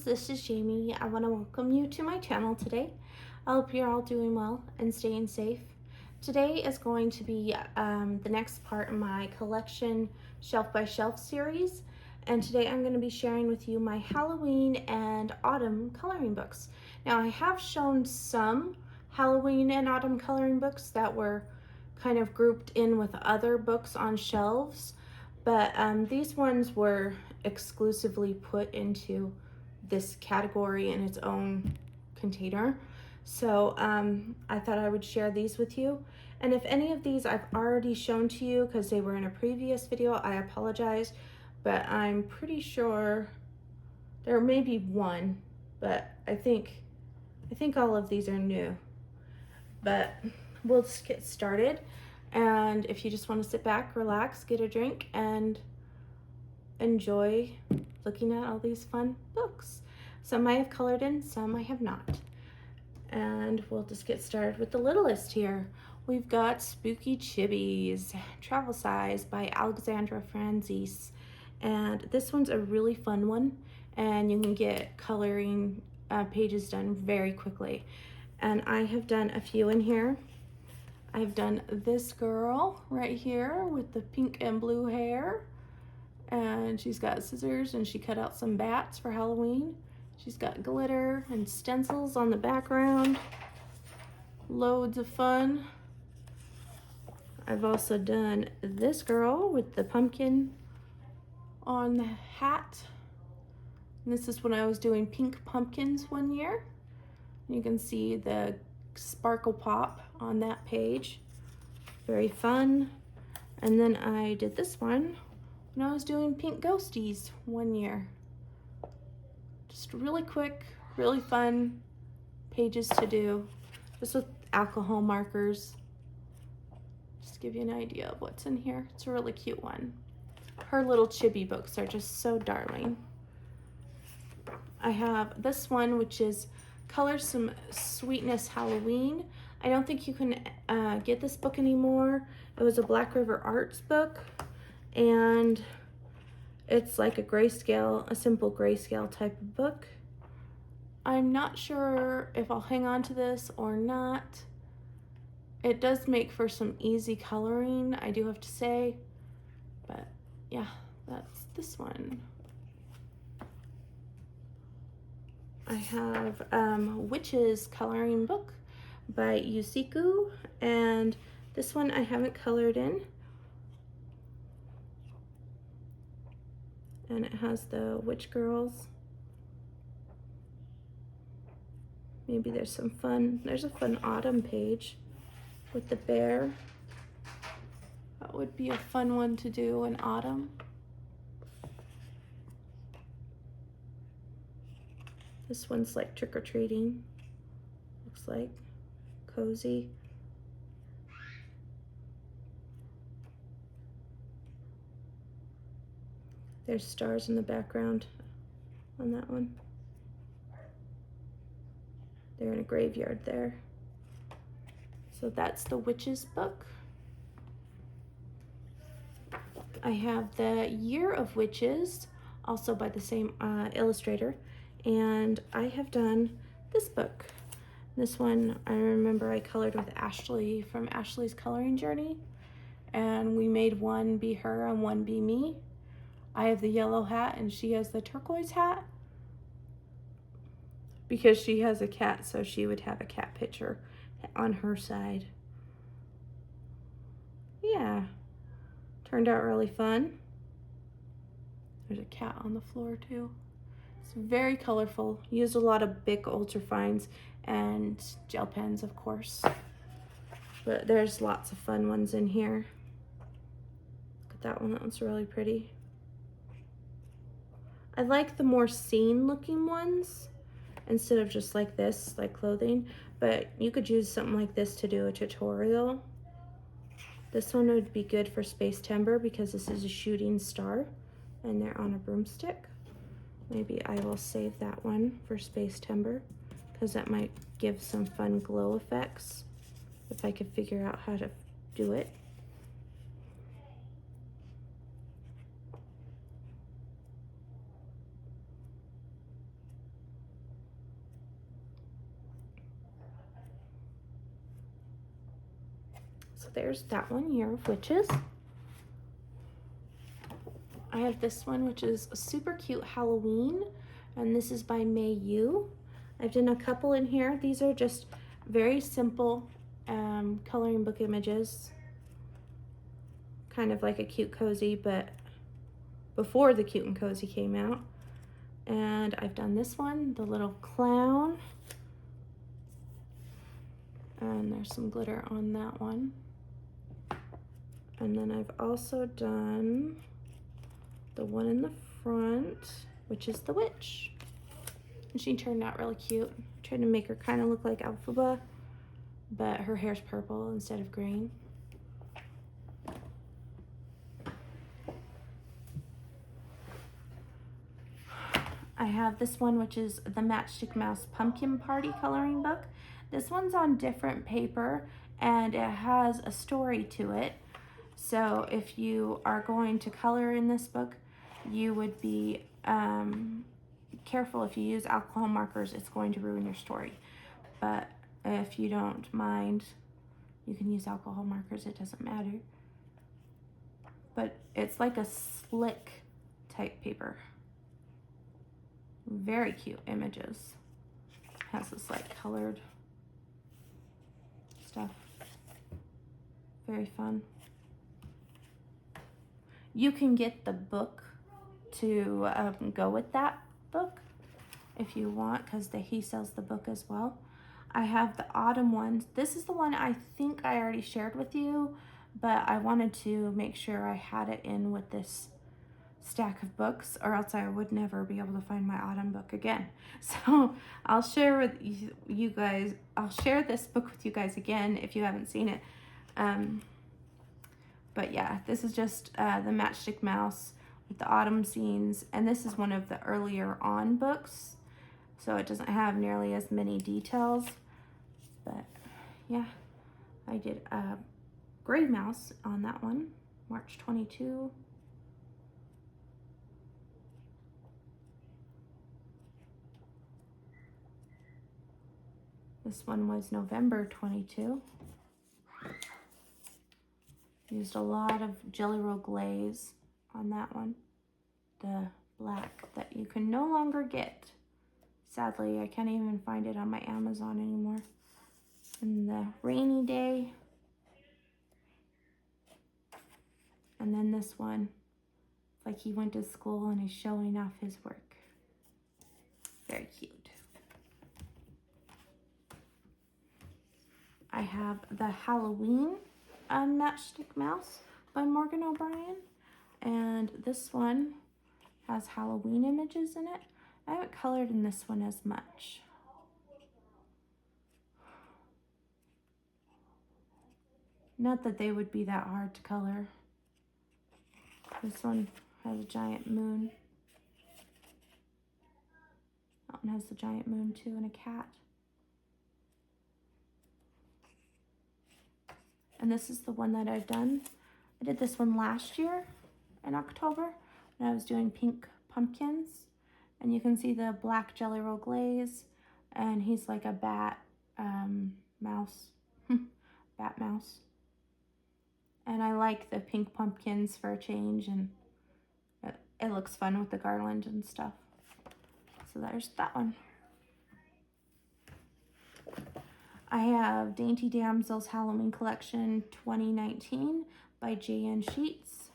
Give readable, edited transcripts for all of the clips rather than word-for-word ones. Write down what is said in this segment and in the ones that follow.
this is Jamie. I want to welcome you to my channel today. I hope you're all doing well and staying safe. Today is going to be the next part in my collection shelf by shelf series, and today I'm going to be sharing with you my Halloween and autumn coloring books. Now I have shown some Halloween and autumn coloring books that were kind of grouped in with other books on shelves, but these ones were exclusively put into this category in its own container. So I thought I would share these with you. And if any of these I've already shown to you because they were in a previous video, I apologize, but I'm pretty sure there may be one, but I think all of these are new. But we'll just get started. And if you just want to sit back, relax, get a drink, and enjoy looking at all these fun books. Some I have colored in, some I have not. And we'll just get started with the littlest here. We've got Spooky Chibis, travel size by Alexandra Franzese. And this one's a really fun one, and you can get coloring pages done very quickly. And I have done a few in here. I've done this girl right here with the pink and blue hair, and she's got scissors and she cut out some bats for Halloween. She's got glitter and stencils on the background. Loads of fun. I've also done this girl with the pumpkin on the hat. And this is when I was doing pink pumpkins one year. You can see the sparkle pop on that page. Very fun. And then I did this one when I was doing pink ghosties one year. Just really quick, really fun pages to do. Just with alcohol markers. Just to give you an idea of what's in here. It's a really cute one. Her little chibi books are just so darling. I have this one, which is Color Some Sweetness Halloween. I don't think you can get this book anymore. It was a Black River Arts book, and it's like a simple grayscale type of book. I'm not sure if I'll hang on to this or not. It does make for some easy coloring, I do have to say, but yeah, that's this one. I have Witches Coloring Book by Yusiku, and this one I haven't colored in. And it has the witch girls. Maybe there's a fun autumn page with the bear. That would be a fun one to do in autumn. This one's like trick-or-treating, looks like, cozy. There's stars in the background on that one. They're in a graveyard there. So that's the Witches book. I have the Year of Witches, also by the same illustrator. And I have done this book. This one, I remember I colored with Ashley from Ashley's Coloring Journey. And we made one be her and one be me. I have the yellow hat and she has the turquoise hat. Because she has a cat, so she would have a cat picture on her side. Yeah, turned out really fun. There's a cat on the floor too. It's very colorful. Used a lot of Bic Ultrafines and gel pens, of course. But there's lots of fun ones in here. Look at that one. That one's really pretty. I like the more scene looking ones instead of just like this, like clothing. But you could use something like this to do a tutorial. This one would be good for Space Timber because this is a shooting star and they're on a broomstick. Maybe I will save that one for Space Timber because that might give some fun glow effects if I could figure out how to do it. So there's that one, Year of Witches. I have this one, which is a super cute Halloween, and this is by May Yu. I've done a couple in here. These are just very simple coloring book images, kind of like a Cute Cozy, but before the Cute and Cozy came out. And I've done this one, the little clown, and there's some glitter on that one. And then I've also done the one in the front, which is the witch. And she turned out really cute. I tried to make her kind of look like Elphaba, but her hair's purple instead of green. I have this one, which is the Matchstick Mouse Pumpkin Party coloring book. This one's on different paper and it has a story to it. So if you are going to color in this book, you would be careful. If you use alcohol markers, it's going to ruin your story. But if you don't mind, you can use alcohol markers, it doesn't matter. But it's like a slick type paper. Very cute images. Has this like colored stuff. Very fun. You can get the book to go with that book if you want, because he sells the book as well. I have the autumn ones. This is the one I think I already shared with you, but I wanted to make sure I had it in with this stack of books, or else I would never be able to find my autumn book again. So I'll share with you guys, I'll share this book with you guys again if you haven't seen it. But yeah, this is just the Matchstick Mouse with the autumn scenes, and this is one of the earlier on books, so it doesn't have nearly as many details. But yeah, I did a gray mouse on that one, March 22. This one was November 22. Used a lot of Jelly Roll glaze on that one. The black that you can no longer get. Sadly, I can't even find it on my Amazon anymore. And the rainy day. And then this one, it's like he went to school and is showing off his work. Very cute. I have the Halloween Matchstick Mouse by Morgan O'Brien, and this one has Halloween images in it. I haven't colored in this one as much. Not that they would be that hard to color. This one has a giant moon. That one has the giant moon too, and a cat. And this is the one that I've done. I did this one last year in October when I was doing pink pumpkins. And you can see the black Jelly Roll glaze. And he's like a bat mouse. Bat mouse. And I like the pink pumpkins for a change. And it looks fun with the garland and stuff. So there's that one. I have Dainty Damsels Halloween Collection 2019 by J.N. Sheets.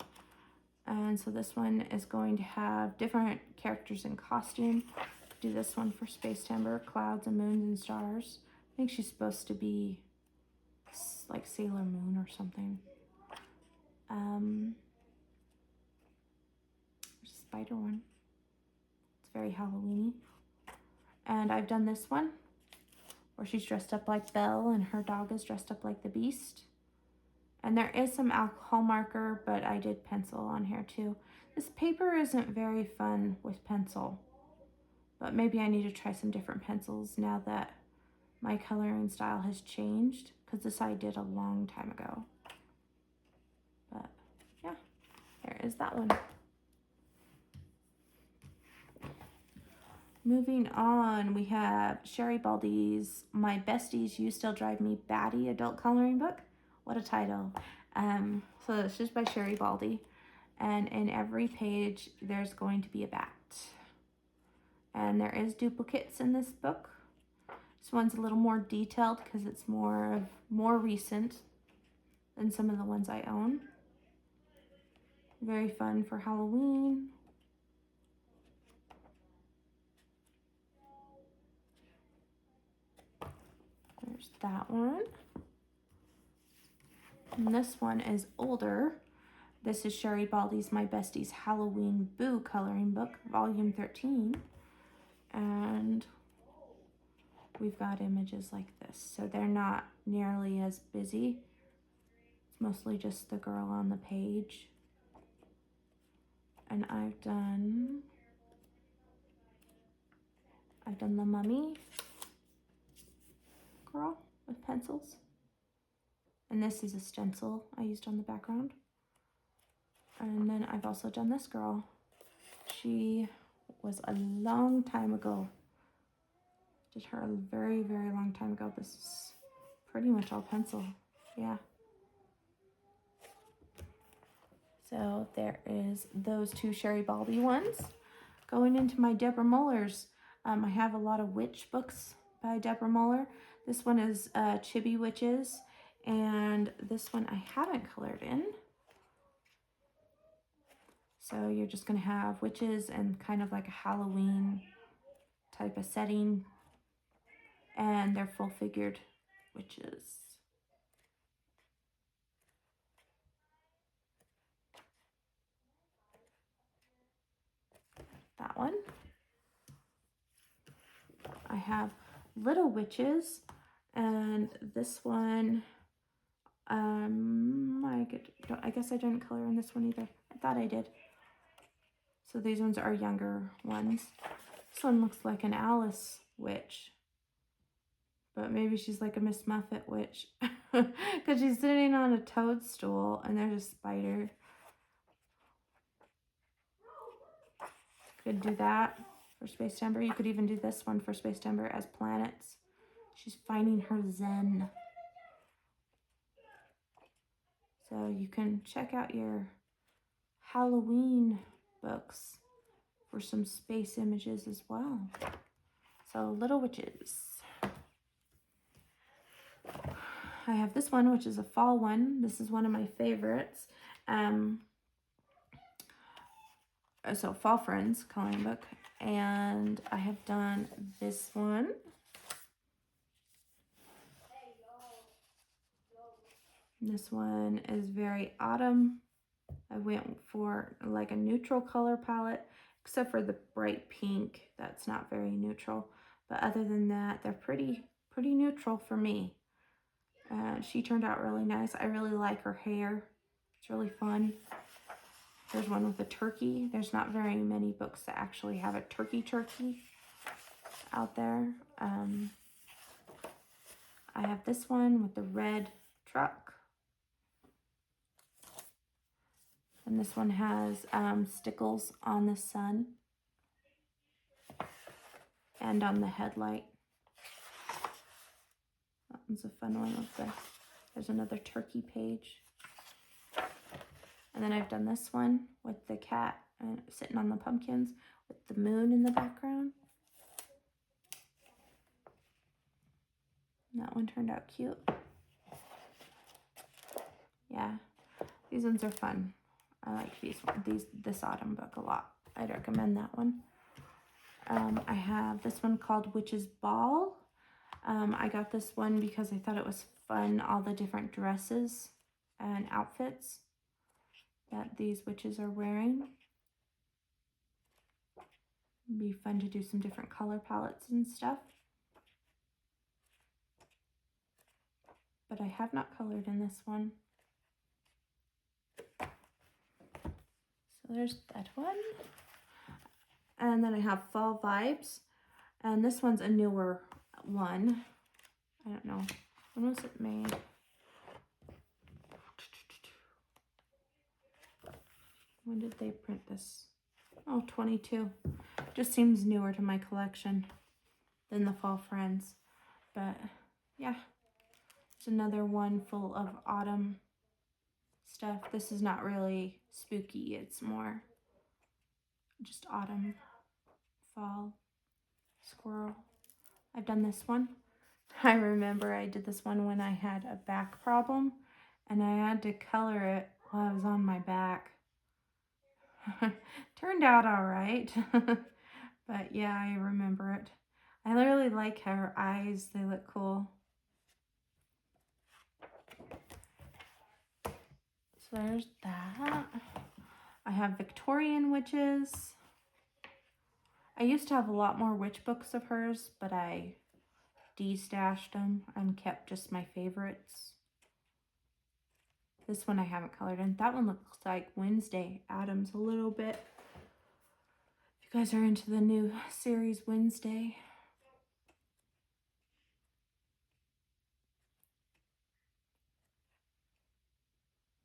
And so this one is going to have different characters in costume. Do this one for Space Timber, Clouds and Moons and Stars. I think she's supposed to be like Sailor Moon or something. There's a spider one. It's very Halloween-y. And I've done this one where she's dressed up like Belle and her dog is dressed up like the Beast. And there is some alcohol marker, but I did pencil on here too. This paper isn't very fun with pencil, but maybe I need to try some different pencils now that my coloring style has changed, because this I did a long time ago. But yeah, there is that one. Moving on, we have Sherry Baldy's My Besties You Still Drive Me Batty adult coloring book, what a title. So this is by Sherry Baldy, and in every page there's going to be a bat. And there is duplicates in this book. This one's a little more detailed because it's more recent than some of the ones I own. Very fun for Halloween. There's that one. And this one is older. This is Sherry Baldy's My Bestie's Halloween Boo coloring book, volume 13. And we've got images like this. So they're not nearly as busy. It's mostly just the girl on the page. And I've done the mummy girl with pencils. And this is a stencil I used on the background. And then I've also done this girl. She was a long time ago. Did her a very, very long time ago. This is pretty much all pencil. Yeah. So there is those two Sherry Baldy ones. Going into my Deborah Muller's, I have a lot of witch books by Deborah Muller. This one is Chibi Witches, and this one I haven't colored in. So you're just going to have witches and kind of like a Halloween type of setting, and they're full figured witches. That one. I have little witches, and this one, I guess I didn't color in this one either. I thought I did. So these ones are younger ones. This one looks like an Alice witch, but maybe she's like a Miss Muffet witch because she's sitting on a toadstool and there's a spider. Could do that for Space Timber. You could even do this one for Space Timber as planets. She's finding her zen. So you can check out your Halloween books for some space images as well. So Little Witches. I have this one, which is a fall one. This is one of my favorites. So Fall Friends coloring book. And I have done this one. This one is very autumn. I went for like a neutral color palette, except for the bright pink. That's not very neutral. But other than that, they're pretty neutral for me. She turned out really nice. I really like her hair. It's really fun. There's one with a turkey. There's not very many books that actually have a turkey out there. I have this one with the red truck. And this one has stickles on the sun and on the headlight. That one's a fun one with there's another turkey page. And then I've done this one with the cat sitting on the pumpkins with the moon in the background. And that one turned out cute. Yeah, these ones are fun. I like this autumn book a lot. I'd recommend that one. I have this one called Witch's Ball. I got this one because I thought it was fun, all the different dresses and outfits that these witches are wearing. It'd be fun to do some different color palettes and stuff. But I have not colored in this one. So there's that one. And then I have Fall Vibes. And this one's a newer one. I don't know. When was it made? When did they print this? Oh, 22. Just seems newer to my collection than the Fall Friends. But yeah, It's another one full of autumn stuff. This is not really spooky. It's more just autumn, fall, squirrel. I've done this one. I remember I did this one when I had a back problem and I had to color it while I was on my back. Turned out all right. But yeah, I remember it. I really like her eyes. They look cool. So there's that. I have Victorian witches. I used to have a lot more witch books of hers, but I de-stashed them and kept just my favorites. This one I haven't colored in. That one looks like Wednesday Addams a little bit. If you guys are into the new series Wednesday.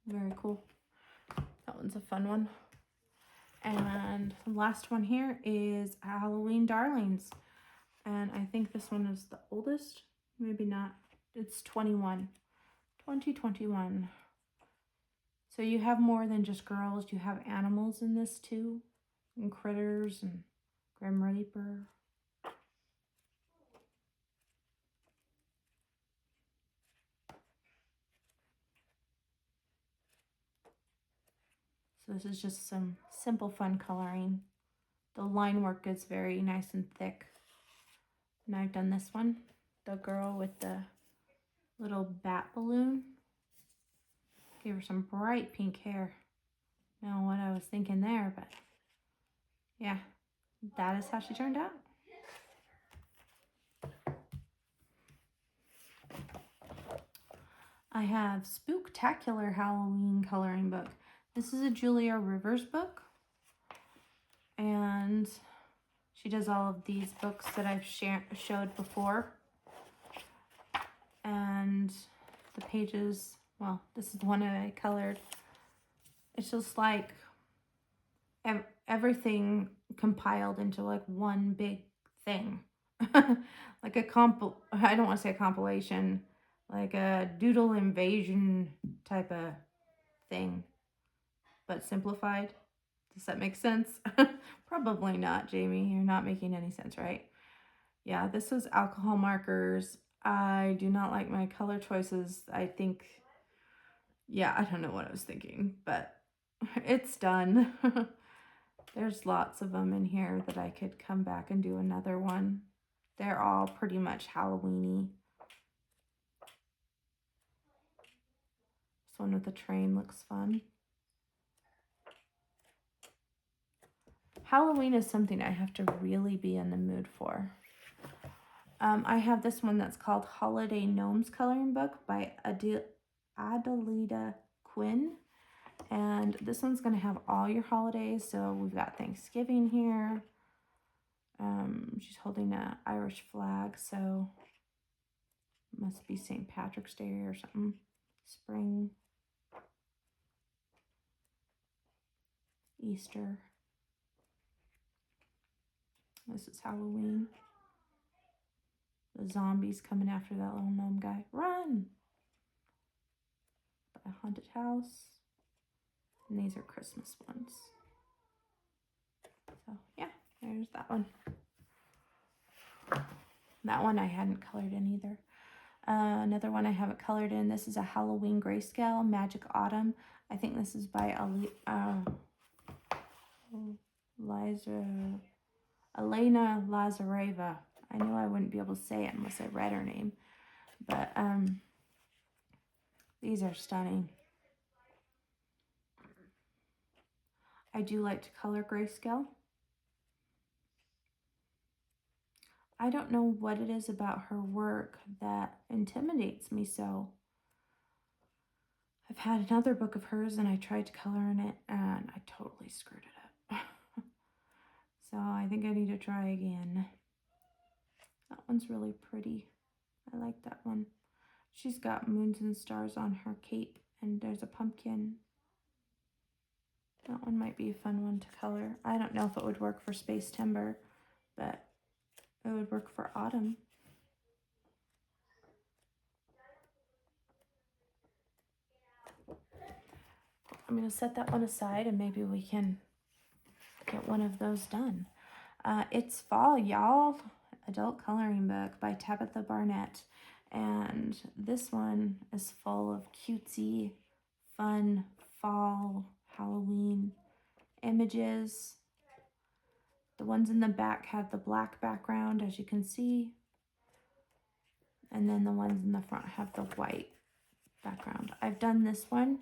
Very cool. That one's a fun one. And the last one here is Halloween Darlings. And I think this one is the oldest. Maybe not. It's 2021. So you have more than just girls. You have animals in this too. And critters and Grim Reaper. So this is just some simple fun coloring. The line work is very nice and thick. And I've done this one. The girl with the little bat balloon. Gave her some bright pink hair. Know what I was thinking there, but yeah, that is how she turned out. I have Spooktacular Halloween coloring book. This is a Julia Rivers book. And she does all of these books that I've showed before. And the pages, well, this is the one that I colored. It's just like everything compiled into like one big thing. Like a I don't want to say a compilation, like a doodle invasion type of thing, but simplified. Does that make sense? Probably not, Jamie. You're not making any sense, right? Yeah, this was alcohol markers. I do not like my color choices. I think, yeah, I don't know what I was thinking, but it's done. There's lots of them in here that I could come back and do another one. They're all pretty much Halloween-y. This one with the train looks fun. Halloween is something I have to really be in the mood for. I have this one that's called Holiday Gnomes Coloring Book by Adelita Quinn. And this one's going to have all your holidays. So we've got Thanksgiving here. She's holding an Irish flag, so it must be St. Patrick's Day or something. Spring. Easter. This is Halloween. The zombies coming after that little gnome guy. Run! A haunted house. And these are Christmas ones. So yeah, there's that one. That one I hadn't colored in either. Another one I haven't colored in. This is a Halloween Grayscale Magic Autumn. I think this is by Elena Lazareva. I knew I wouldn't be able to say it unless I read her name. But these are stunning. I do like to color grayscale. I don't know what it is about her work that intimidates me so. I've had another book of hers and I tried to color in it and I totally screwed it up. So I think I need to try again. That one's really pretty. I like that one. She's got moons and stars on her cape and there's a pumpkin. That one might be a fun one to color. I don't know if it would work for Space Timber, but it would work for autumn. I'm going to set that one aside and maybe we can get one of those done. It's fall, y'all. Adult Coloring Book by Tabitha Barnett. And this one is full of cutesy, fun, fall, Halloween images. The ones in the back have the black background, as you can see. And then the ones in the front have the white background. I've done this one,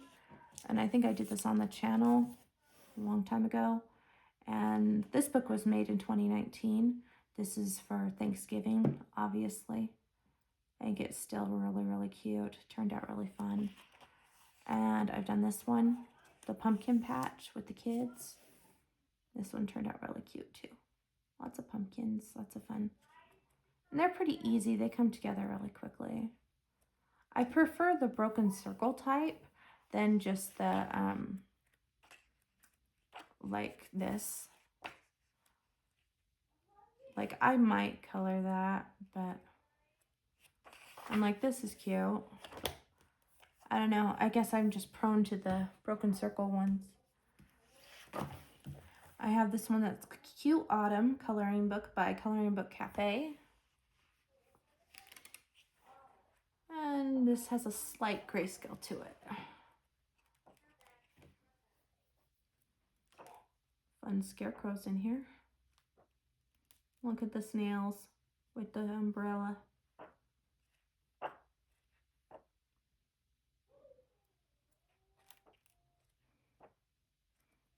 and I think I did this on the channel a long time ago. And this book was made in 2019. This is for Thanksgiving, obviously. I think it's still really, really cute. Turned out really fun. And I've done this one, the pumpkin patch with the kids. This one turned out really cute too. Lots of pumpkins, lots of fun. And they're pretty easy. They come together really quickly. I prefer the broken circle type than just the, like this. Like, I might color that, but I'm like, this is cute. I don't know. I guess I'm just prone to the broken circle ones. I have this one that's Cute Autumn Coloring Book by Coloring Book Cafe. And this has a slight grayscale to it. Fun scarecrows in here. Look at the snails with the umbrella.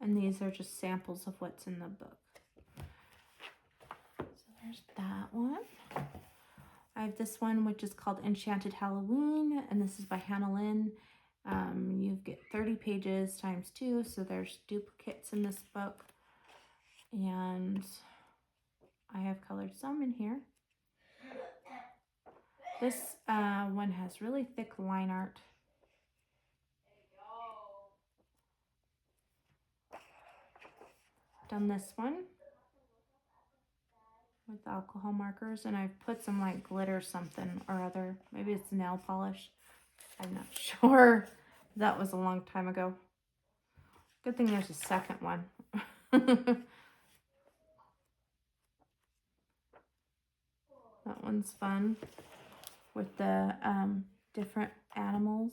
And these are just samples of what's in the book. So there's that one. I have this one, which is called Enchanted Halloween, and this is by Hannah Lynn. You get 30 pages times 2, so there's duplicates in this book. And I have colored some in here. This one has really thick line art. Done this one with alcohol markers, and I've put some like glitter something or other. Maybe it's nail polish. I'm not sure. That was a long time ago. Good thing there's a second one. That one's fun with the different animals.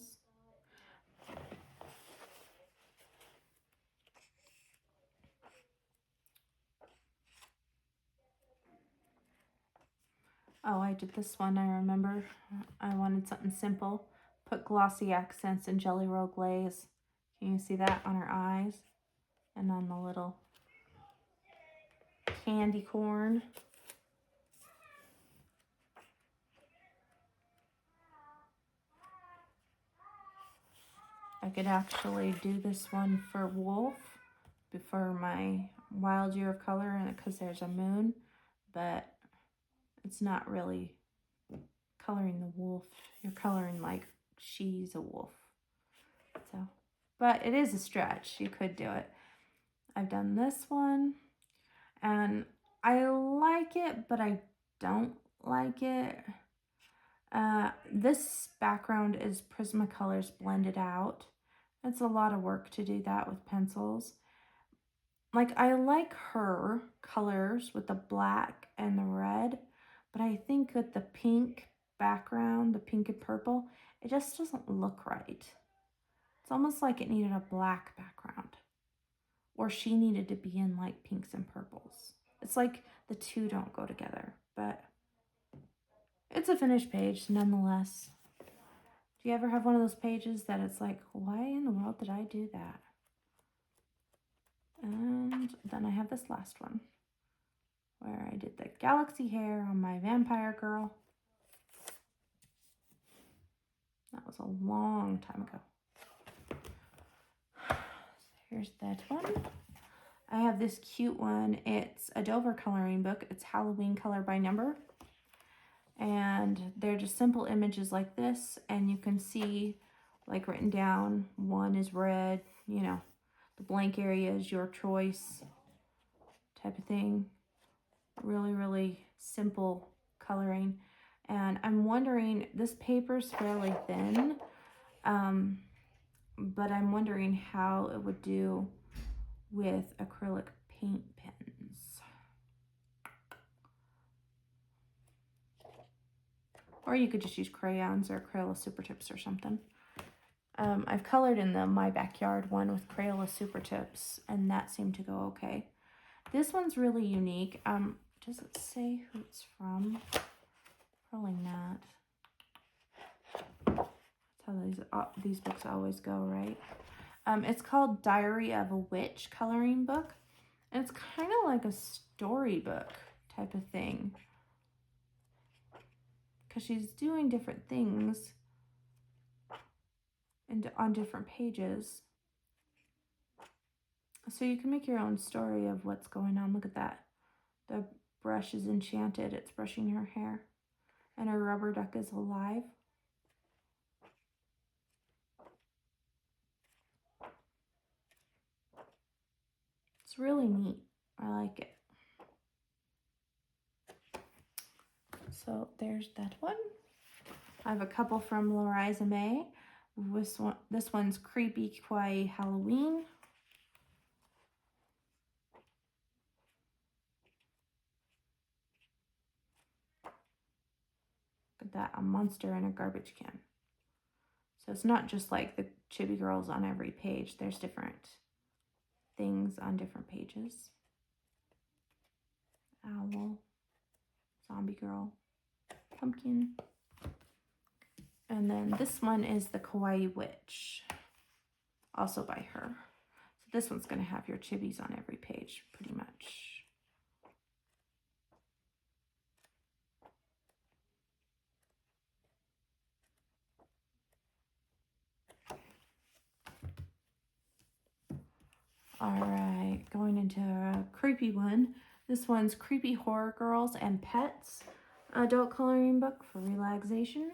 Oh, I did this one, I remember. I wanted something simple. Put glossy accents and Jelly Roll glaze. Can you see that on her eyes? And on the little candy corn. I could actually do this one for Wolf before my Wild Year of Color, because there's a moon, but it's not really coloring the wolf. You're coloring like she's a wolf. So, but it is a stretch. You could do it. I've done this one, and I like it, but I don't like it. This background is Prismacolors blended out. It's a lot of work to do that with pencils. Like, I like her colors with the black and the red, but I think with the pink background, the pink and purple, it just doesn't look right. It's almost like it needed a black background, or she needed to be in like pinks and purples. It's like the two don't go together, but it's a finished page nonetheless. Do you ever have one of those pages that it's like, why in the world did I do that? And then I have this last one where I did the galaxy hair on my vampire girl. That was a long time ago. So here's that one. I have this cute one. It's a Dover coloring book. It's Halloween Color by Number. And they're just simple images like this. And you can see, like, written down, one is red, you know, the blank area is your choice type of thing. Really, really simple coloring. And I'm wondering, this paper's fairly thin. but I'm wondering how it would do with acrylic paint pens. Or you could just use crayons or Crayola Super Tips or something. I've colored in the My Backyard one with Crayola Super Tips, and that seemed to go okay. This one's really unique. Does it say who it's from? Probably not. That's how these books always go, right? It's called Diary of a Witch coloring book. And it's kind of like a storybook type of thing, because she's doing different things and on different pages. So you can make your own story of what's going on. Look at that. The brush is enchanted. It's brushing her hair. And her rubber duck is alive. It's really neat. I like it. So there's that one. I have a couple from Loriza May. This one's Creepy Kawaii Halloween. Look at that, a monster in a garbage can. So it's not just like the chibi girls on every page. There's different things on different pages. Owl, zombie girl, pumpkin. And then this one is the Kawaii Witch, also by her. So this one's going to have your chibis on every page, pretty much. All right, going into a creepy one. This one's Creepy Horror Girls and Pets, adult coloring book for relaxation.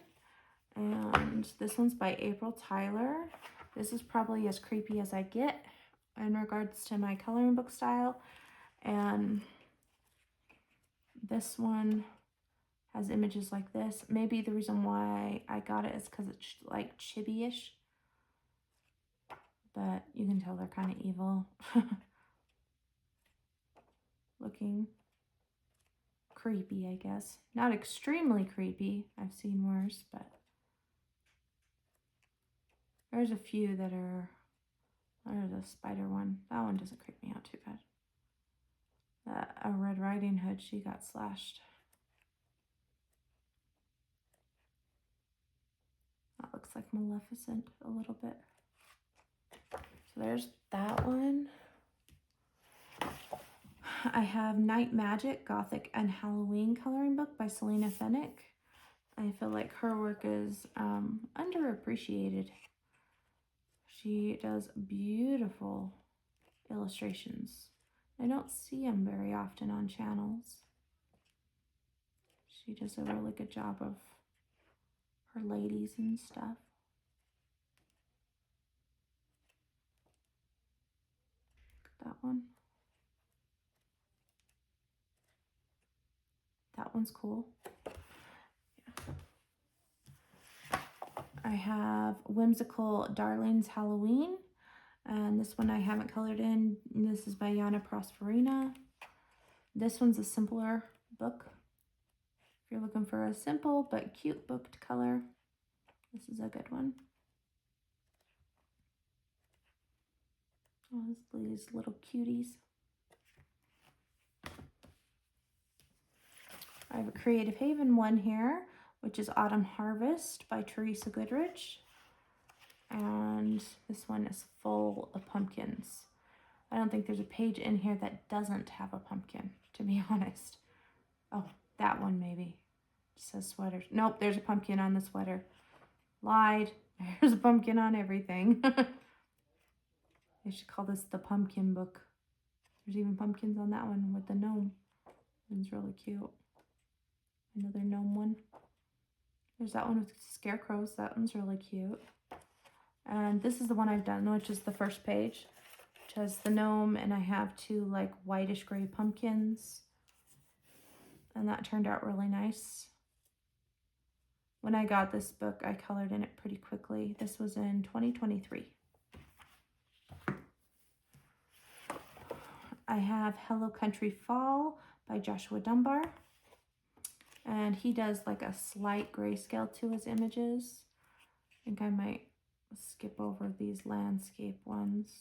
And this one's by April Tyler. This is probably as creepy as I get in regards to my coloring book style. And this one has images like this. Maybe the reason why I got it is because it's like chibi-ish. But you can tell they're kind of evil looking. Creepy, I guess. Not extremely creepy. I've seen worse, but there's a few that are... There's a spider one. That one doesn't creep me out too bad. A Red Riding Hood, she got slashed. That looks like Maleficent a little bit. So there's that one. I have Night Magic, Gothic and Halloween coloring book by Selena Fennick. I feel like her work is underappreciated. She does beautiful illustrations. I don't see them very often on channels. She does a really good job of her ladies and stuff. Look at that one. That one's cool. Yeah. I have Whimsical Darlings Halloween. And this one I haven't colored in. This is by Yana Prosperina. This one's a simpler book. If you're looking for a simple but cute book to color, this is a good one. Oh, these little cuties. I have a Creative Haven one here, which is Autumn Harvest by Teresa Goodrich. And this one is full of pumpkins. I don't think there's a page in here that doesn't have a pumpkin, to be honest. Oh, that one maybe. It says sweaters. Nope, there's a pumpkin on the sweater. Lied. There's a pumpkin on everything. They should call this the pumpkin book. There's even pumpkins on that one with the gnome. It's really cute. Another gnome one. There's that one with scarecrows. That one's really cute. And this is the one I've done, which is the first page, which has the gnome, and I have two like whitish gray pumpkins. And that turned out really nice. When I got this book, I colored in it pretty quickly. This was in 2023. I have Hello Country Fall by Joshua Dunbar. And he does like a slight grayscale to his images. I think I might skip over these landscape ones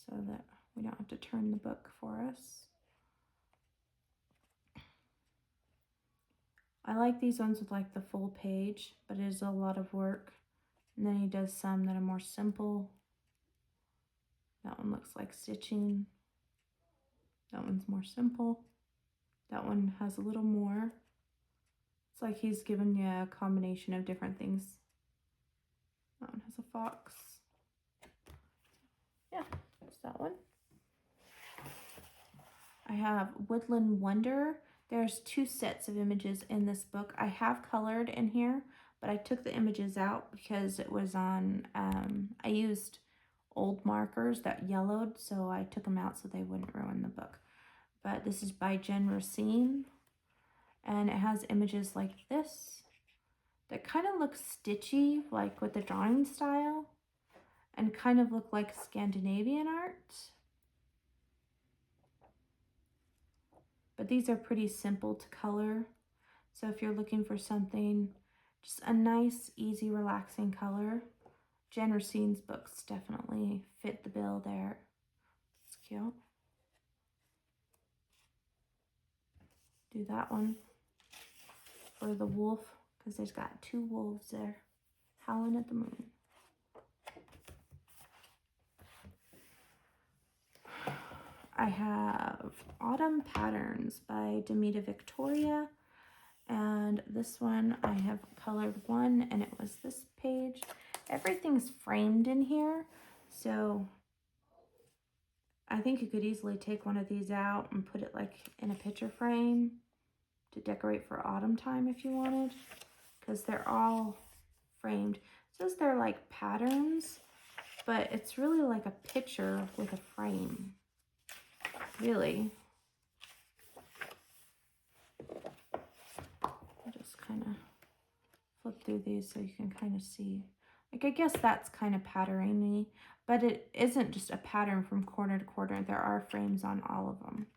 so that we don't have to turn the book for us. I like these ones with like the full page, but it is a lot of work. And then he does some that are more simple. That one looks like stitching. That one's more simple. That one has a little more. It's like he's given you a combination of different things. That one has a fox. Yeah, that's that one. I have Woodland Wonder. There's 2 sets of images in this book. I have colored in here, but I took the images out because it was on, I used old markers that yellowed, so I took them out so they wouldn't ruin the book. But this is by Jen Racine, and it has images like this that kind of look stitchy, like with the drawing style, and kind of look like Scandinavian art. But these are pretty simple to color. So if you're looking for something, just a nice, easy, relaxing color, Jen Racine's books definitely fit the bill there. It's cute. Do that one for the wolf, because there's got 2 wolves there howling at the moon. I have Autumn Patterns by Demita Victoria, and this one I have colored one, and it was this page. Everything's framed in here, so I think you could easily take one of these out and put it like in a picture frame to decorate for autumn time if you wanted, because they're all framed. It says they're like patterns, but it's really like a picture with a frame. Really. I'll just kind of flip through these so you can kind of see. Like, I guess that's kind of patterny, but it isn't just a pattern from corner to corner. There are frames on all of them.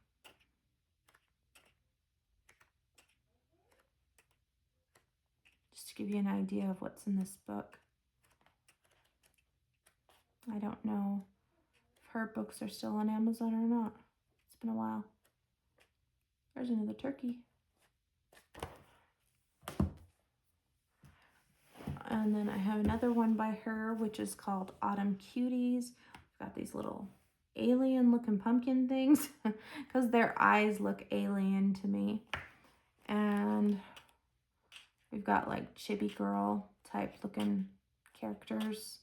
Just to give you an idea of what's in this book. I don't know if her books are still on Amazon or not. It's been a while. There's another turkey. And then I have another one by her, which is called Autumn Cuties. I've got these little alien looking pumpkin things because their eyes look alien to me. And we've got like chibi girl type looking characters.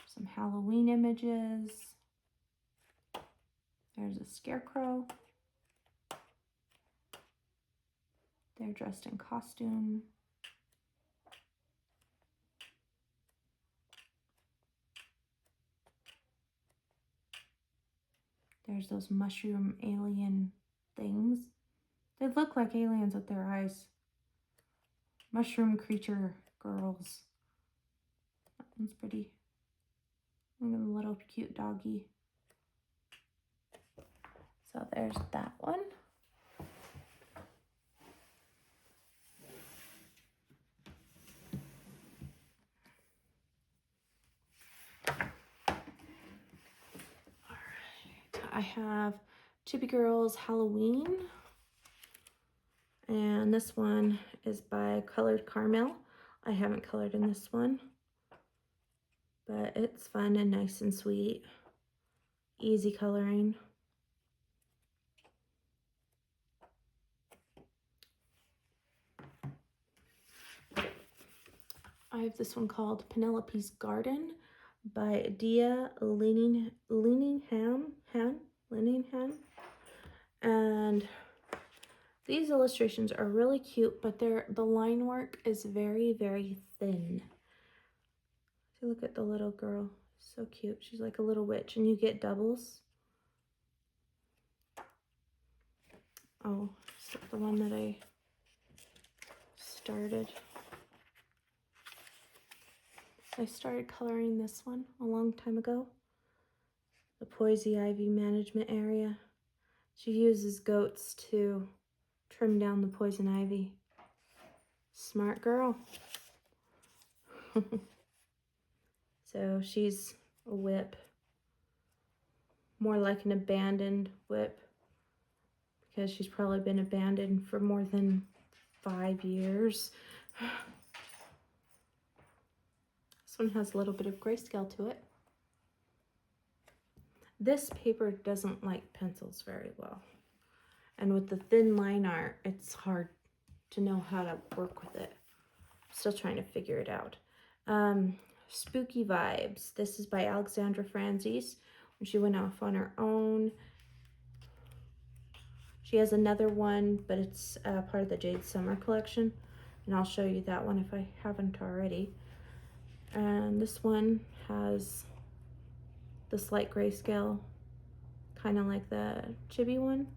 Some Halloween images. There's a scarecrow. They're dressed in costume. There's those mushroom alien things. They look like aliens with their eyes. Mushroom creature girls. That one's pretty. Look at the little cute doggy. So there's that one. I have Chibi Girls Halloween, and this one is by Colored Caramel. I haven't colored in this one, but it's fun and nice and sweet. Easy coloring. I have this one called Penelope's Garden by Dia Leaningham. And these illustrations are really cute, but the line work is very, very thin. So look at the little girl. So cute. She's like a little witch, and you get doubles. Oh, so the one that I started. I started coloring this one a long time ago. the poison ivy management area. She uses goats to trim down the poison ivy. Smart girl. So she's a whip. More like an abandoned whip, because she's probably been abandoned for more than 5 years. This one has a little bit of grayscale to it. This paper doesn't like pencils very well. And with the thin line art, it's hard to know how to work with it. I'm still trying to figure it out. Spooky Vibes. This is by Alexandra Franzese. When she went off on her own. She has another one, but it's part of the Jade Summer collection. And I'll show you that one if I haven't already. And this one has this light grayscale, kind of like the chibi one.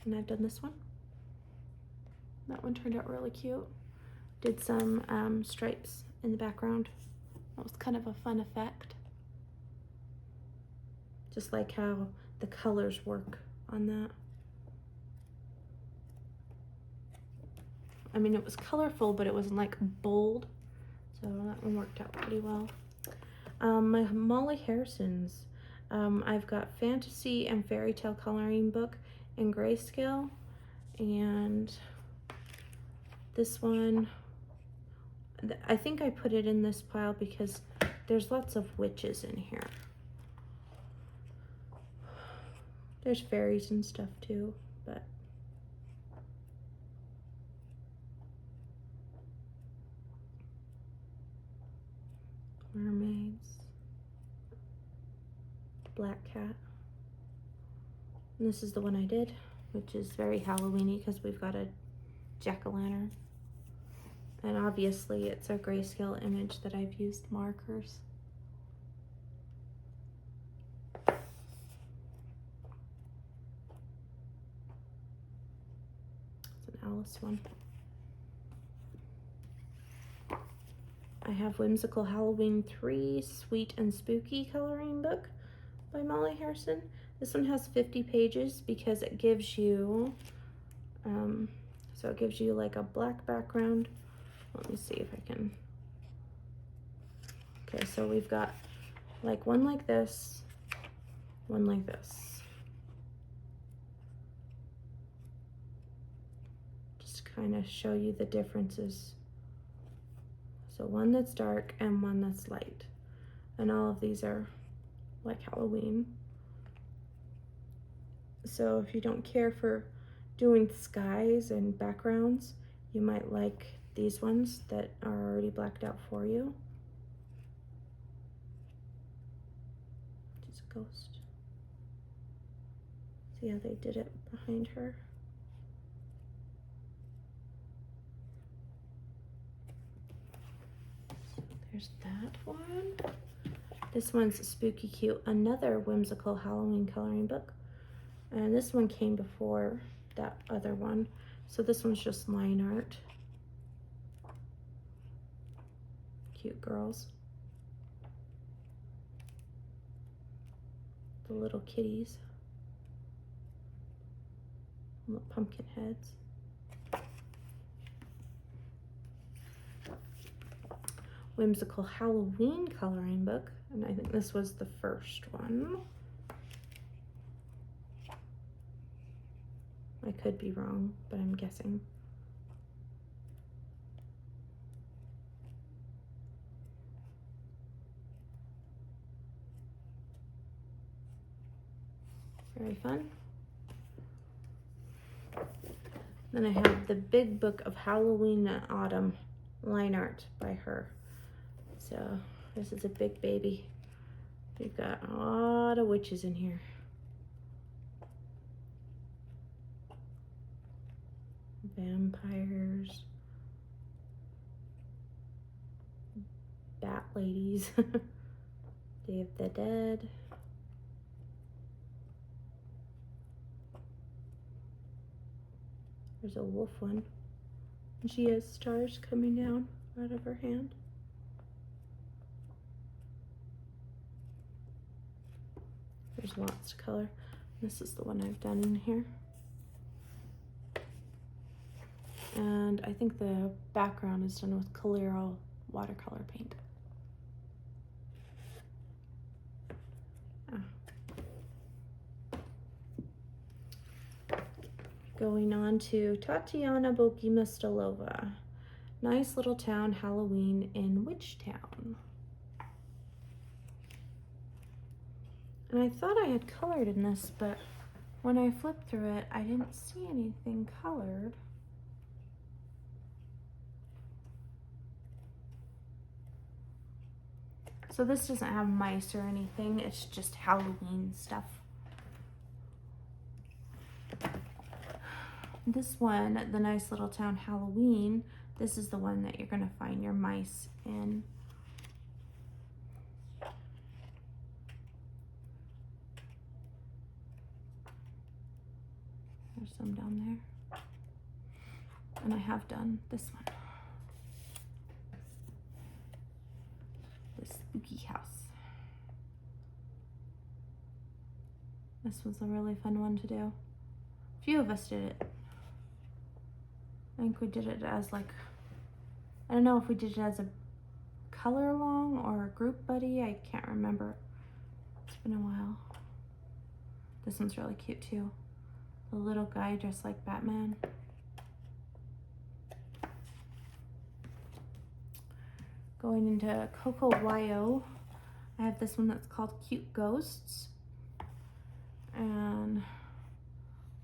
And I've done this one. That one turned out really cute. Did some stripes in the background. That was kind of a fun effect. Just like how the colors work on that. I mean, it was colorful, but it wasn't like bold. So that one worked out pretty well. My Molly Harrison's. I've got Fantasy and Fairy Tale Coloring Book in grayscale. And this one, I think I put it in this pile because there's lots of witches in here. There's fairies and stuff too, but mermaids, black cat. And this is the one I did, which is very Halloween-y because we've got a jack-o'-lantern. And obviously it's a grayscale image that I've used markers. It's an Alice one. I have Whimsical Halloween 3 Sweet and Spooky Coloring Book by Molly Harrison. This one has 50 pages because it gives you, so it gives you like a black background. Let me see if I can. Okay, so we've got like one like this, one like this. Just kind of show you the differences. So one that's dark and one that's light. And all of these are like Halloween. So if you don't care for doing skies and backgrounds, you might like these ones that are already blacked out for you. Just a ghost. See how they did it behind her? So there's that one. This one's Spooky Cute, another whimsical Halloween coloring book. And this one came before that other one. So this one's just line art. Cute girls. The little kitties. And the pumpkin heads. Whimsical Halloween coloring book. And I think this was the first one. I could be wrong, but I'm guessing. Very fun. Then I have the Big Book of Halloween and Autumn line art by her. So this is a big baby. We've got a lot of witches in here. Vampires. Bat ladies. Day of the Dead. There's a wolf one. And she has stars coming down out of her hand. there's lots to color. This is the one I've done in here. And I think the background is done with Colero watercolor paint. Going on to Tatiana Bogima-Stolova. Nice little town Halloween in Witch Town. And I thought I had colored in this, but when I flipped through it, I didn't see anything colored. So this doesn't have mice or anything, it's just Halloween stuff. This one, the nice little town Halloween, this is the one that you're gonna find your mice in. There's some down there. And I have done this one. The spooky house. This was a really fun one to do. A few of us did it. I think we did it as like, I don't know if we did it as a color along or a group buddy. I can't remember. It's been a while. This one's really cute too. The little guy dressed like Batman. Going into Coco Wayo, I have this one that's called Cute Ghosts. And look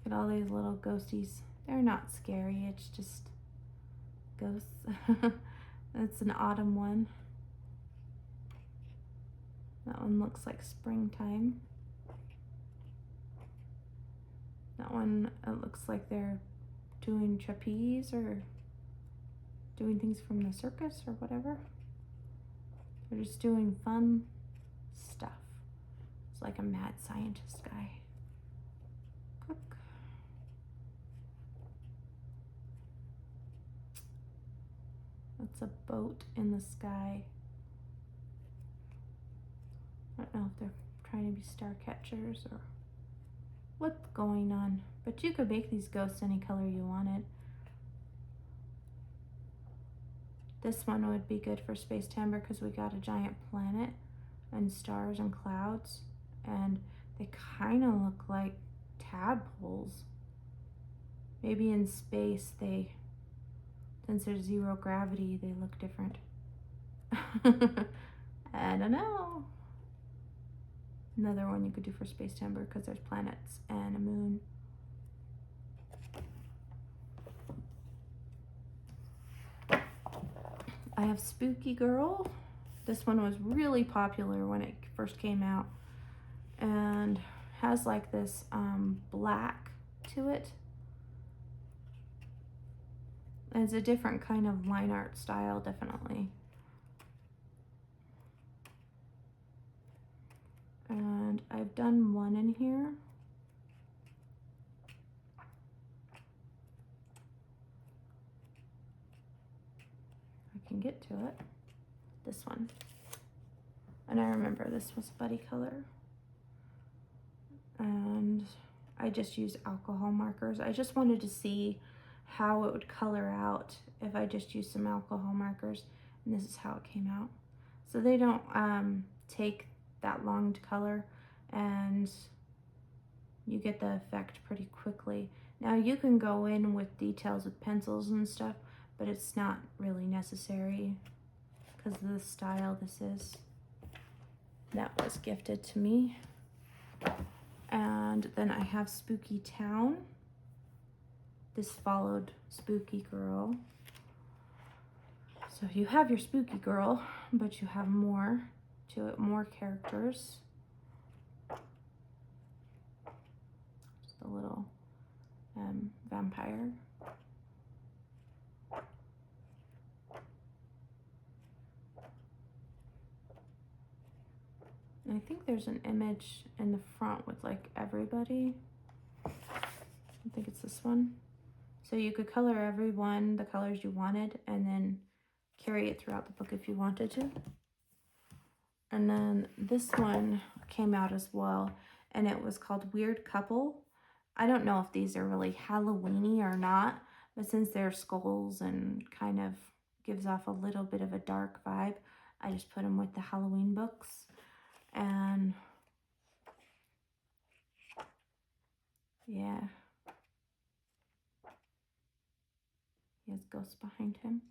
at all these little ghosties. They're not scary, it's just ghosts. It's an autumn one. That one looks like springtime. That one, it looks like they're doing trapeze or doing things from the circus or whatever. They're just doing fun stuff. It's like a mad scientist guy. Cook. That's a boat in the sky. I don't know if they're trying to be star catchers or what's going on, but you could make these ghosts any color you wanted. This one would be good for space timber because we got a giant planet and stars and clouds, and they kind of look like tadpoles. Maybe in space they, since there's zero gravity, they look different. I don't know. Another one you could do for space timber because there's planets and a moon. I have Spooky Girl. This one was really popular when it first came out and has like this black to it. And it's a different kind of line art style, definitely. And I've done one in here. I can get to it. This one. And I remember this was Buddy Color. And I just used alcohol markers. I just wanted to see how it would color out if I just used some alcohol markers. And this is how it came out. So they don't take that long to color, and you get the effect pretty quickly. Now you can go in with details with pencils and stuff, but it's not really necessary because of the style this is. That was gifted to me. And then I have Spooky Town. This followed Spooky Girl. So you have your Spooky Girl, but you have more to it, more characters. Just a little vampire. And I think there's an image in the front with like everybody. I think it's this one. So you could color everyone the colors you wanted and then carry it throughout the book if you wanted to. And then this one came out as well, and it was called Weird Couple. I don't know if these are really Halloween-y or not, but since they're skulls and kind of gives off a little bit of a dark vibe, I just put them with the Halloween books. And yeah, he has ghosts behind him.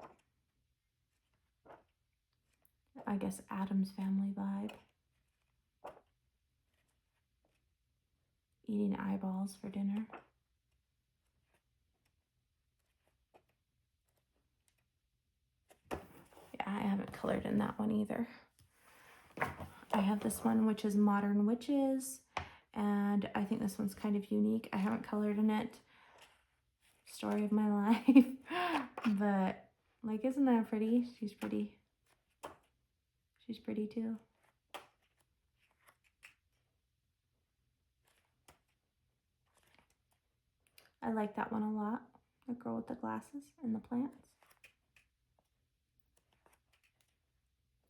I guess Addams Family vibe. Eating eyeballs for dinner. Yeah, I haven't colored in that one either. I have this one, which is Modern Witches, and I think this one's kind of unique. I haven't colored in it. Story of my life. But, like, isn't that pretty? She's pretty. She's pretty too. I like that one a lot. The girl with the glasses and the plants.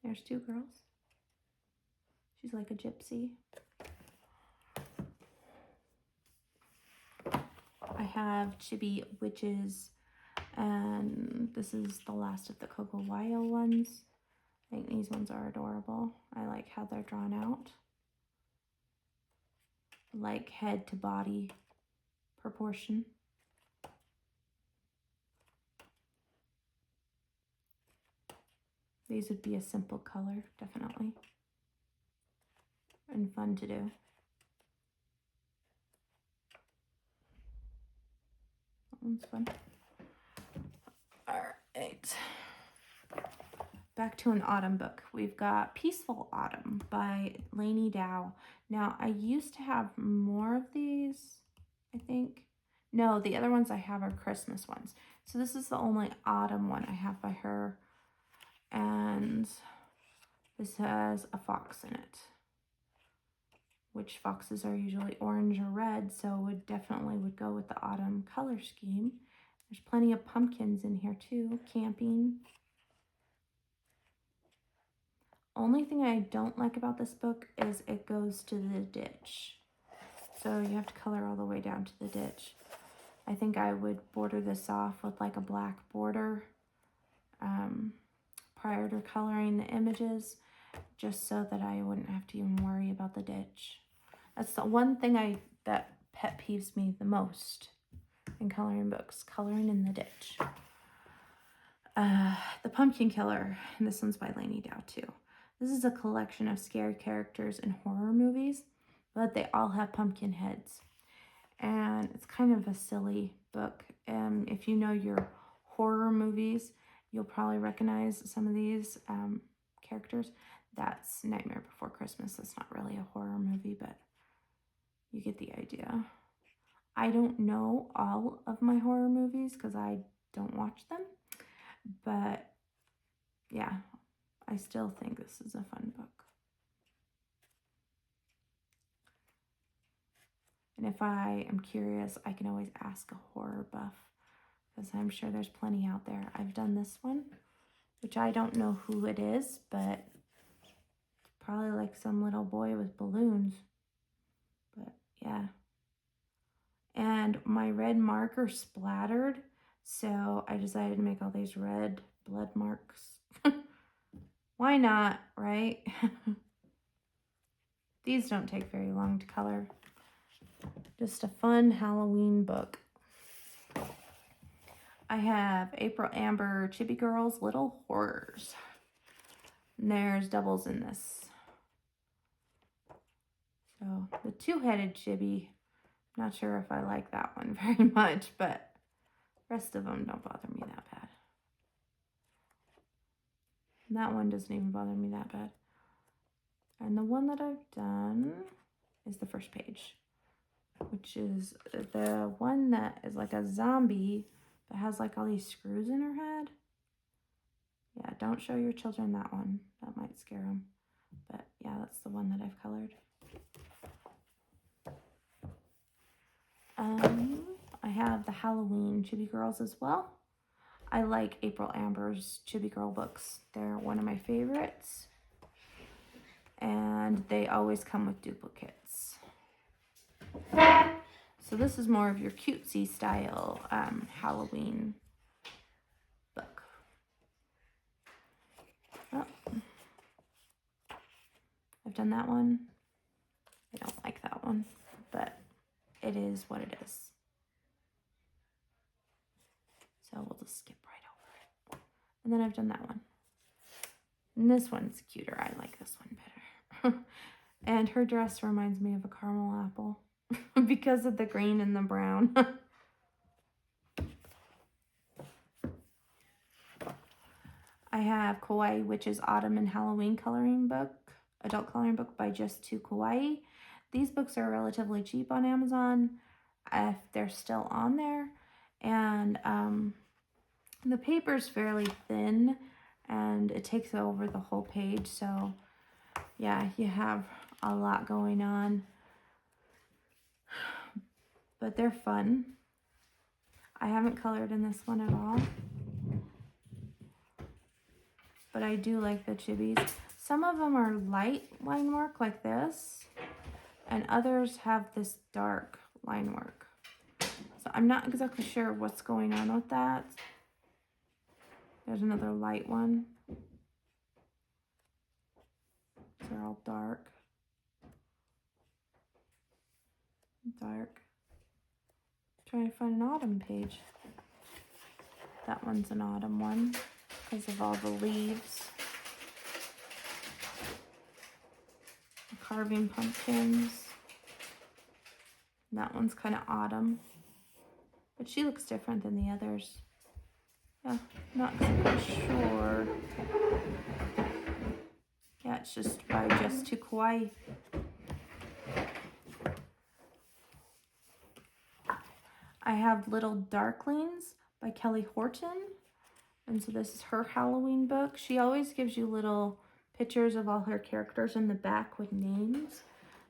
There's two girls. She's like a gypsy. I have Chibi Witches, and this is the last of the Kokowayo ones. I think these ones are adorable. I like how they're drawn out. Like head to body proportion. These would be a simple color, definitely. And fun to do. That one's fun. All right. Back to an autumn book. We've got Peaceful Autumn by Lainey Dow. Now, I used to have more of these, I think. No, the other ones I have are Christmas ones. So this is the only autumn one I have by her. And this has a fox in it, which foxes are usually orange or red, so would definitely go with the autumn color scheme. There's plenty of pumpkins in here too, camping. Only thing I don't like about this book is it goes to the ditch. So you have to color all the way down to the ditch. I think I would border this off with like a black border prior to coloring the images, just so that I wouldn't have to even worry about the ditch. That's the one thing that pet peeves me the most in coloring books, coloring in the ditch. The Pumpkin Killer, and this one's by Lainey Dow too. This is a collection of scary characters in horror movies, but they all have pumpkin heads. And it's kind of a silly book. If you know your horror movies, you'll probably recognize some of these characters. That's Nightmare Before Christmas. That's not really a horror movie, but you get the idea. I don't know all of my horror movies because I don't watch them. But yeah, I still think this is a fun book. And if I am curious, I can always ask a horror buff, because I'm sure there's plenty out there. I've done this one, which I don't know who it is, but probably like some little boy with balloons. But yeah. And my red marker splattered, so I decided to make all these red blood marks. Why not, right? These don't take very long to color. Just a fun Halloween book. I have April Amber Chibi Girls Little Horrors. And there's doubles in this. So the two-headed chibi, not sure if I like that one very much, but the rest of them don't bother me that bad. And that one doesn't even bother me that bad. And the one that I've done is the first page, which is the one that is like a zombie but has like all these screws in her head. Yeah, don't show your children that one. That might scare them. But yeah, that's the one that I've colored. I have the Halloween Chibi Girls as well. I like April Amber's Chibi Girl books. They're one of my favorites. And they always come with duplicates. So this is more of your cutesy style Halloween book. Oh. I've done that one. I don't like that one, but it is what it is. So we'll just skip right over it. And then I've done that one. And this one's cuter. I like this one better. And her dress reminds me of a caramel apple because of the green and the brown. I have Kawaii Witches Autumn and Halloween coloring book, adult coloring book by Just to Kawaii. These books are relatively cheap on Amazon if they're still on there. And the paper's fairly thin and it takes over the whole page. So yeah, you have a lot going on. But they're fun. I haven't colored in this one at all. But I do like the chibis. Some of them are light line work like this, and others have this dark line work. So I'm not exactly sure what's going on with that. There's another light one. They're all dark. Dark. Trying to find an autumn page. That one's an autumn one because of all the leaves. Carving pumpkins. That one's kind of autumn, but she looks different than the others. Yeah, not exactly sure. Yeah, it's just by Just to Kawaii. I have Little Darklings by Kelly Horton. And so this is her Halloween book. She always gives you little pictures of all her characters in the back with names.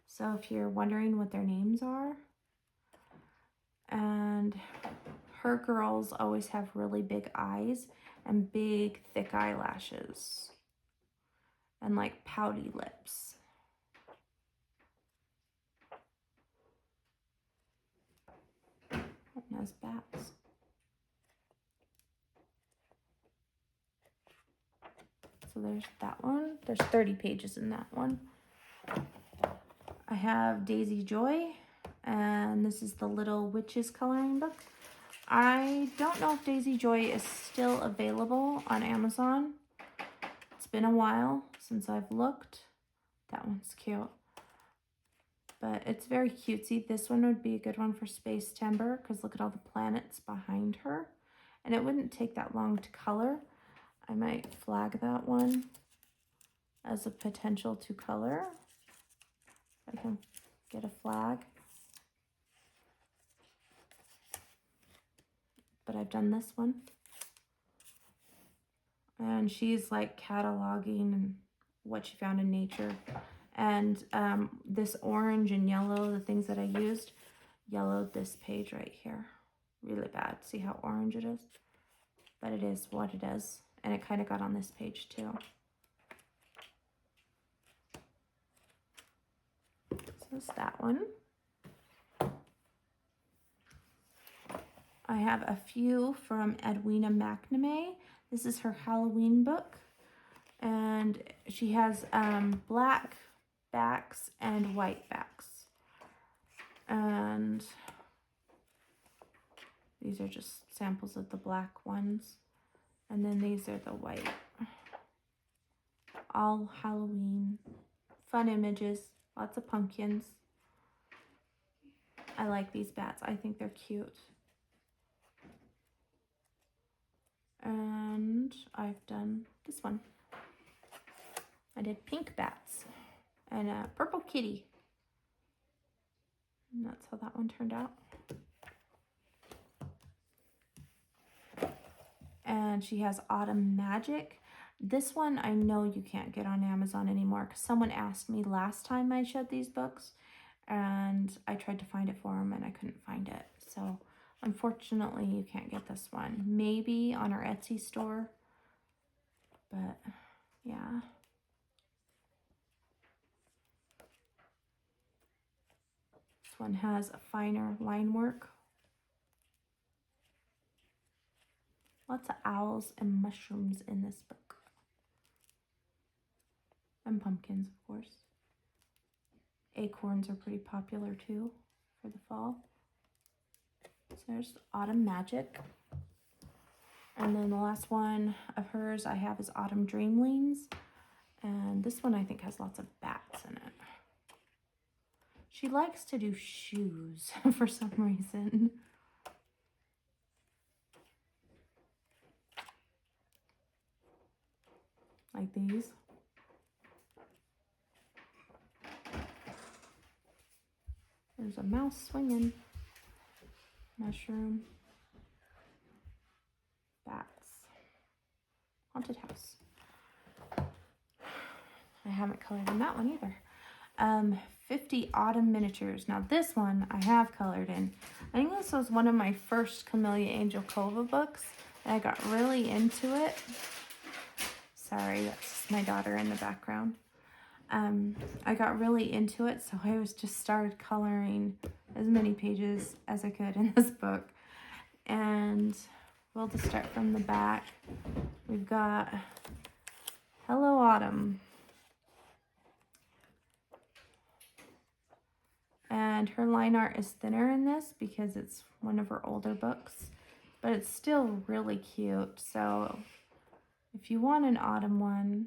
So if you're wondering what their names are. And her girls always have really big eyes and big thick eyelashes. And like pouty lips. And has bats. So there's that one. There's 30 pages in that one. I have Daisy Joy, and this is the Little Witches coloring book. I don't know if Daisy Joy is still available on Amazon. It's been a while since I've looked. That one's cute. But it's very cutesy. This one would be a good one for Space Timber because look at all the planets behind her. And it wouldn't take that long to color. I might flag that one as a potential to color. I can get a flag. But I've done this one. And she's like cataloging what she found in nature. And this orange and yellow, the things that I used, yellowed this page right here. Really bad. See how orange it is? But it is what it is. And it kind of got on this page too. So it's that one. I have a few from Edwina McNamee. This is her Halloween book. And she has black backs and white backs. And these are just samples of the black ones. And then these are the white. All Halloween. Fun images. Lots of pumpkins. I like these bats. I think they're cute. And I've done this one. I did pink bats and a purple kitty. And that's how that one turned out. And she has Autumn Magic. This one I know you can't get on Amazon anymore because someone asked me last time I showed these books and I tried to find it for them and I couldn't find it. So unfortunately you can't get this one. Maybe on our Etsy store, but yeah. This one has a finer line work. Lots of owls and mushrooms in this book. And pumpkins, of course. Acorns are pretty popular too for the fall. So there's Autumn Magic. And then the last one of hers I have is Autumn Dreamlings. And this one I think has lots of bats in it. She likes to do shoes for some reason. Like these. There's a mouse swinging. Mushroom. Bats. Haunted house. I haven't colored in that one either. 50 Autumn Miniatures. Now this one I have colored in. I think this was one of my first Camellia Angel Cova books. And I got really into it. Sorry, that's my daughter in the background. I got really into it, so I just started coloring as many pages as I could in this book. And we'll just start from the back. We've got Hello Autumn. And her line art is thinner in this because it's one of her older books, but it's still really cute. So if you want an autumn one,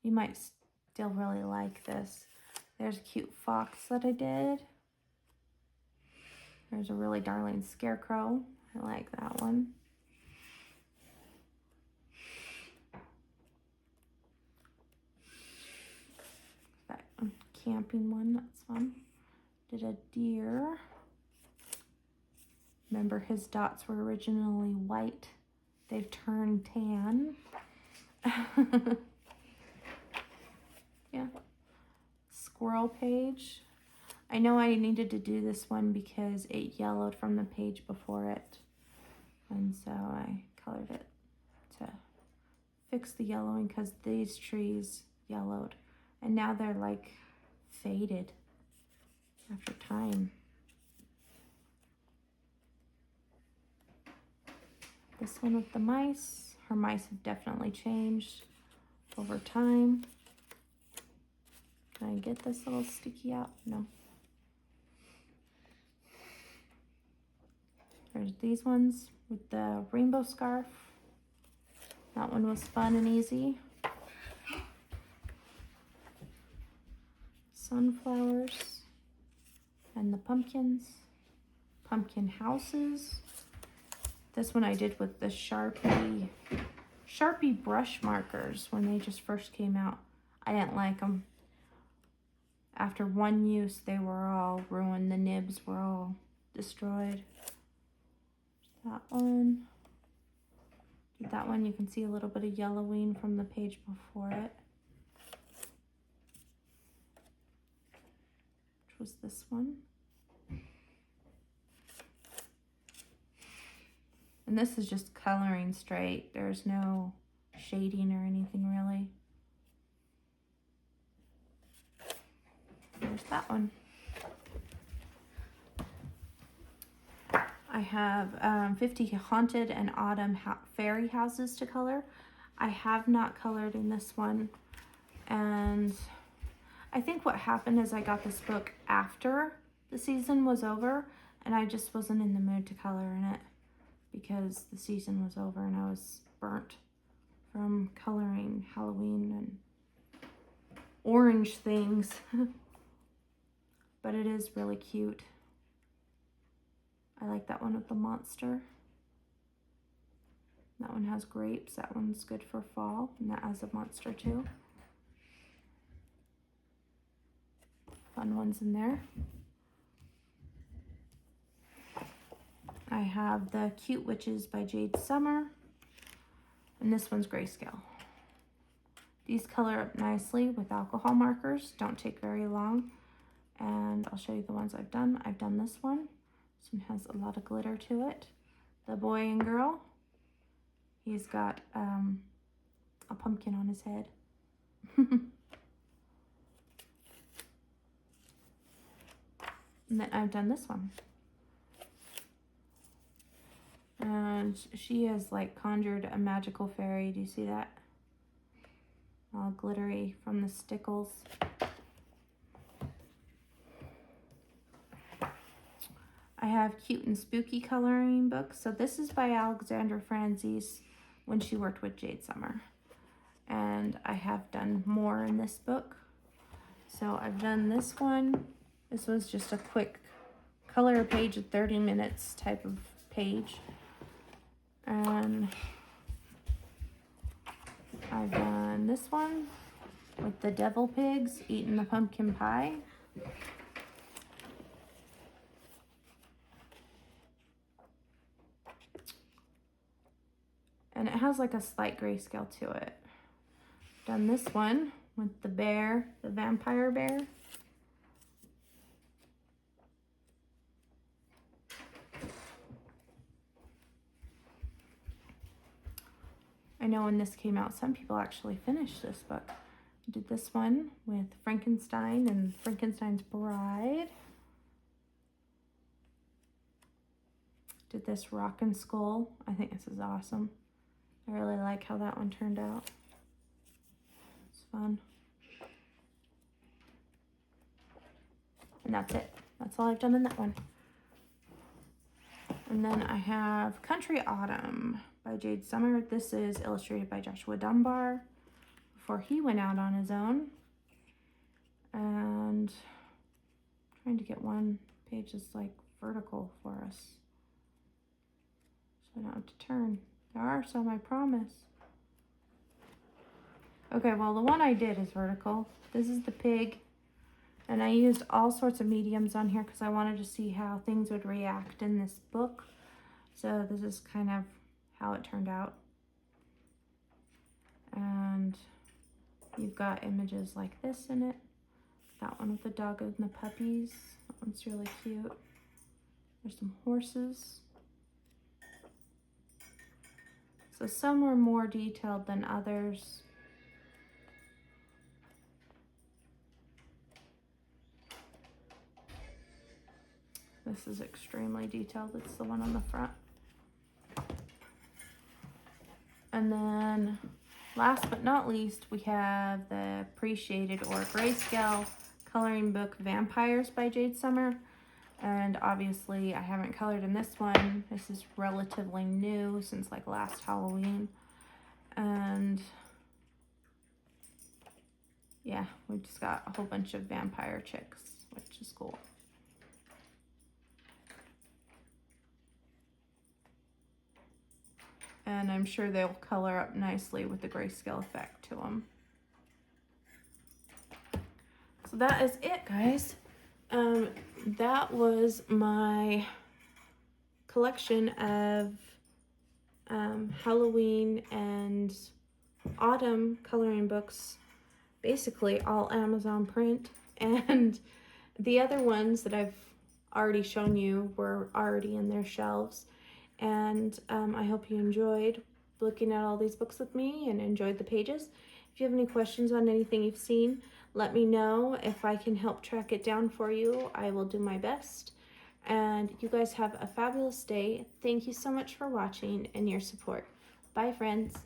you might still really like this. There's a cute fox that I did. There's a really darling scarecrow. I like that one. That camping one, that's fun. Did a deer. Remember, his dots were originally white. They've turned tan. Yeah. Squirrel page. I know I needed to do this one because it yellowed from the page before it. And so I colored it to fix the yellowing because these trees yellowed. And now they're like faded after time. This one with the mice. Her mice have definitely changed over time. Can I get this little sticky out? No. There's these ones with the rainbow scarf. That one was fun and easy. Sunflowers and the pumpkins. Pumpkin houses. This one I did with the Sharpie brush markers when they just first came out. I didn't like them. After one use, they were all ruined. The nibs were all destroyed. That one. Did that one, you can see a little bit of yellowing from the page before it. Which was this one. And this is just coloring straight. There's no shading or anything really. There's that one. I have 50 haunted and autumn fairy houses to color. I have not colored in this one. And I think what happened is I got this book after the season was over and I just wasn't in the mood to color in it because the season was over and I was burnt from coloring Halloween and orange things. But it is really cute. I like that one with the monster. That one has grapes. That one's good for fall. And that has a monster too. Fun ones in there. I have the Cute Witches by Jade Summer. And this one's grayscale. These color up nicely with alcohol markers. Don't take very long. And I'll show you the ones I've done. I've done this one. This one has a lot of glitter to it. The boy and girl. He's got a pumpkin on his head. And then I've done this one. And she has like conjured a magical fairy. Do you see that? All glittery from the stickles. I have cute and spooky coloring books. So this is by Alexandra Franzese when she worked with Jade Summer. And I have done more in this book. So I've done this one. This was just a quick color a page of 30 minutes type of page. And I've done this one with the devil pigs eating the pumpkin pie. And it has like a slight grayscale to it. Done this one with the bear, the vampire bear. I know when this came out, some people actually finished this book. I did this one with Frankenstein and Frankenstein's Bride. Did this Rock and Skull. I think this is awesome. I really like how that one turned out. It's fun. And that's it. That's all I've done in that one. And then I have Country Autumn by Jade Summer. This is illustrated by Joshua Dunbar before he went out on his own. And I'm trying to get one page that's like vertical for us, so I don't have to turn. There are some, I promise. Okay, well, the one I did is vertical. This is the pig. And I used all sorts of mediums on here because I wanted to see how things would react in this book. So this is kind of how it turned out. And you've got images like this in it. That one with the dog and the puppies. That one's really cute. There's some horses. So some were more detailed than others. This is extremely detailed. It's the one on the front. And then last but not least, we have the appreciated or grayscale coloring book Vampires by Jade Summer. And obviously I haven't colored in this one. This is relatively new since like last Halloween. And yeah, we just got a whole bunch of vampire chicks, which is cool. And I'm sure they'll color up nicely with the grayscale effect to them. So that is it, guys. That was my collection of Halloween and autumn coloring books, basically all Amazon print. And the other ones that I've already shown you were already in their shelves. And I hope you enjoyed looking at all these books with me and enjoyed the pages. If you have any questions on anything you've seen, let me know. If I can help track it down for you, I will do my best. And you guys have a fabulous day. Thank you so much for watching and your support. Bye, friends.